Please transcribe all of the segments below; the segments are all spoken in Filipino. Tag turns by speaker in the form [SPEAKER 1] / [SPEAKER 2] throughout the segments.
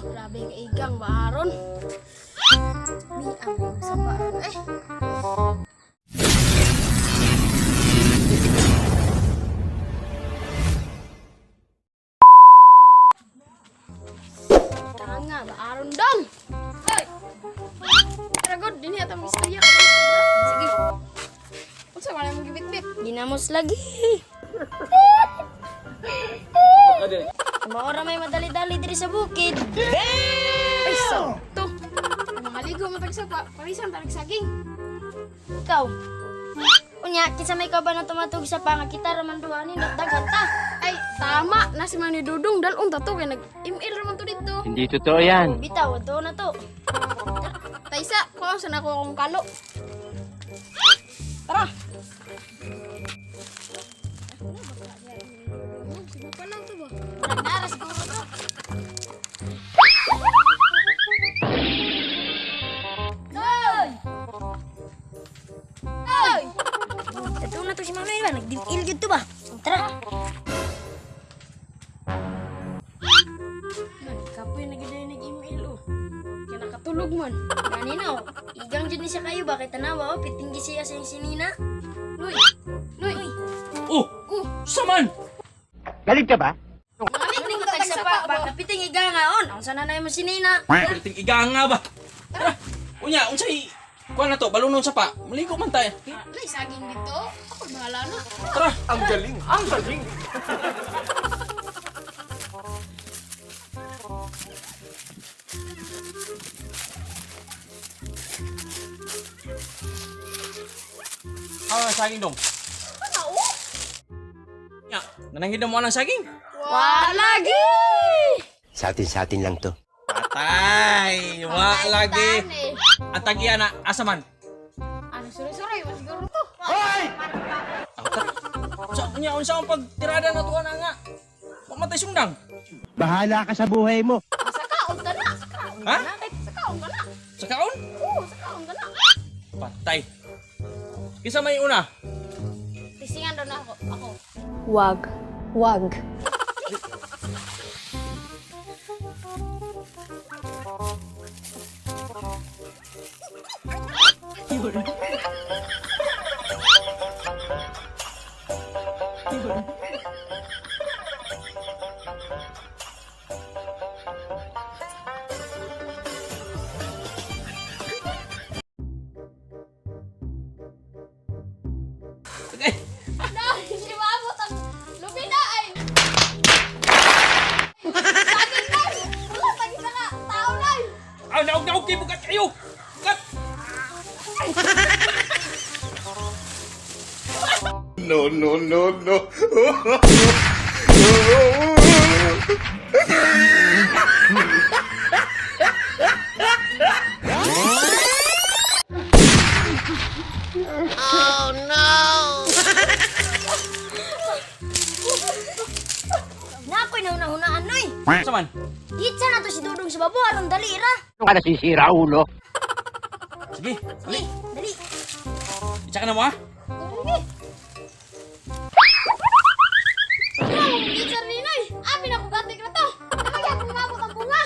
[SPEAKER 1] Grabe ka igang baharon. Ni ang sa baharon Tanga baharon dong. Hey. Tragod dinhi ata magistorya. Sige. Unsa man mo gibit-bit? Ginamos lagi. Maora may madali-dali diri sa bukid. Ay, sakto. Maligo mo tag sa parisan tarig saging. Ikaw. Unya, kinsa may kaban na tumatug sa panga kita raman duha ni dagat ta. Ay, tama na si Manny Dudong dalon ta to kay nag-email raman to dito.
[SPEAKER 2] Hindi totoo yan.
[SPEAKER 1] Bitaw, to na to. Taysa, kuha sa nako akong kalo. Tara. Sino pa lang to ba? Nagnaras ko to. Hoy! Hoy! Ito na to si Mama Iwan. Nagdimil yun to ba? Tara. Kapoy nagiday nag-email oh. Kaya nakatulog man. Ganina oh. Igang dyan siya kayo. Bakit tanawa oh? Pitinggi siya sa yung sinina. Noy! Noy!
[SPEAKER 2] Oh! Saman!
[SPEAKER 3] Galit ka ba?
[SPEAKER 1] Malit ni ko tagsa pa. Baka piting iga nga on. Ang sana na yung sinina.
[SPEAKER 2] Piliting iganga ba? Tara! Unya, unsay... Kuha na to, balunon sa pa. Maligo man tayo.
[SPEAKER 1] May saging dito. Ako bahala na.
[SPEAKER 2] Tara!
[SPEAKER 3] Ang galing! Ang galing!
[SPEAKER 2] Saging dong.
[SPEAKER 1] Ano?
[SPEAKER 2] Ya, nanangin mo ng saging.
[SPEAKER 1] Lagi!
[SPEAKER 3] Sa atin lang to.
[SPEAKER 2] Patay! Lagi! Ang tagiya na, asaman.
[SPEAKER 1] Ano, suray-suray. Masiguro to.
[SPEAKER 3] Hoy!
[SPEAKER 2] Unsa ang pagtirada na tuwa na nga. Pamatay sundang.
[SPEAKER 3] Bahala ka sa buhay mo.
[SPEAKER 1] Sakaon ka na.
[SPEAKER 2] Ha?
[SPEAKER 1] Sakaon ka na.
[SPEAKER 2] Sa kaon?
[SPEAKER 1] Oo, sakaon ka na.
[SPEAKER 2] Patay. Kisa may una.
[SPEAKER 1] Tisingan daw na ako.
[SPEAKER 4] Wag. Wag.
[SPEAKER 2] Okay.
[SPEAKER 1] No, hindi maabot ang lubi na ay. Saging na. Wala, tagis na ka. Tao na.
[SPEAKER 2] Naog kay bukat kayo. Bukat.
[SPEAKER 3] No.
[SPEAKER 1] Nakoy na hunahunaan noy.
[SPEAKER 2] Saman.
[SPEAKER 1] Ditsa na to si Dudong sa babo aron dali ra.
[SPEAKER 3] Ano ka nasisira, ulo?
[SPEAKER 2] Sige,
[SPEAKER 1] Dali, dali.
[SPEAKER 2] Itsa ka na mo ha.
[SPEAKER 1] Dali. Ditsa rin noy. Amin ako gatik na to. Namaya kung mabot ang bunga.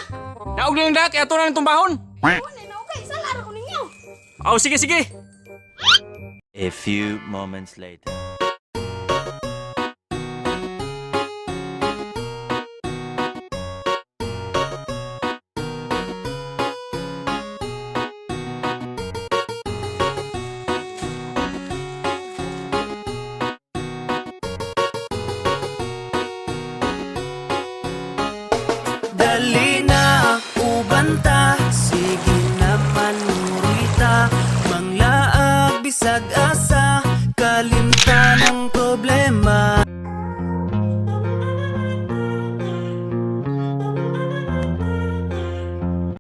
[SPEAKER 2] Naog na yung dak, kaya ito na ng tumbahon.
[SPEAKER 1] Kunin na okay, sa laro ko ninyo.
[SPEAKER 2] Oh, sige.
[SPEAKER 5] A few moments later.
[SPEAKER 6] Dali na ubanta, sige naman murita, manglaag bisag asa.